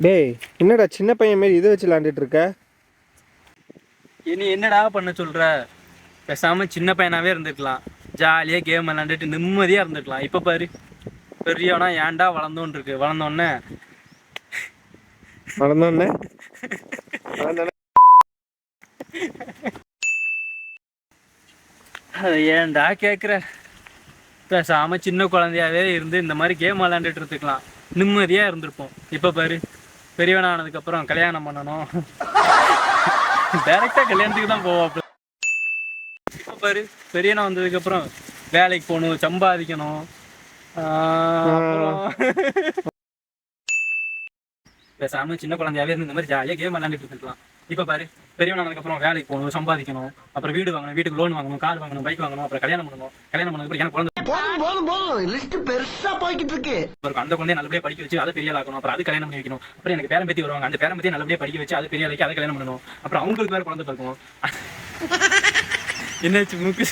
டேய், என்னடா சின்ன பையன் மாரி இதை வச்சு விளாண்டுட்டு இருக்க? இனி என்னடா பண்ண சொல்ற? பேசாம சின்ன பையனாவே இருந்துக்கலாம், ஜாலியா கேம் விளாண்டுட்டு நிம்மதியா இருந்துக்கலாம். இப்ப பாரு, பெரியவனா ஏன்டா வளர்ந்தோன்னு இருக்கு. வளர்ந்தோன்னே வளர்ந்தோன்னே அது ஏன்டா கேட்குற? பேசாம சின்ன குழந்தையாவே இருந்து இந்த மாதிரி கேம் விளாண்டுட்டு இருந்துக்கலாம், நிம்மதியா இருந்திருப்போம். இப்ப பாரு, பெரியவனா ஆனதுக்கு அப்புறம் கல்யாணம் பண்ணணும், டைரக்டா கல்யாணத்துக்கு தான் போவோம். இப்ப பாரு, பெரியவனா வந்ததுக்கு அப்புறம் வேலைக்கு போகணும், சம்பாதிக்கணும். அப்புறம் பேசாம சின்ன குழந்தையாவே இருந்து இந்த மாதிரி ஜாலியா கேம் விளாண்டுட்டு இருக்கலாம். இப்ப பாரு, பெரியவனானதுக்கு அப்புறம் வேலைக்கு போகணும், சம்பாதிக்கணும், அப்புறம் வீடு வாங்கணும், வீட்டுக்கு லோன் வாங்கணும், கார் வாங்கணும், பைக் வாங்கணும், அப்புறம் கல்யாணம் பண்ணணும். கல்யாணம் பண்ணதுக்கு எனக்கு குழந்தை பெருசா போய்கிட்டு இருக்கு. அந்த குழந்தைய நல்லபடியா படிக்க வச்சு அதை பெரிய ஆக்கணும். அப்புறம் அது கல்யாணம் பண்ணி வைக்கணும். அப்புறம் எனக்கு பேரன் பேத்தி வருவாங்க, அந்த பேரன் பேத்தியை நல்லபடியா படிக்க வச்சு அதை பெரிய ஆக்கி அதை கல்யாணம் பண்ணணும். அப்புறம் அவங்களுக்கு வேற குழந்தை பிறக்கும். என்னாச்சு மூக்கு?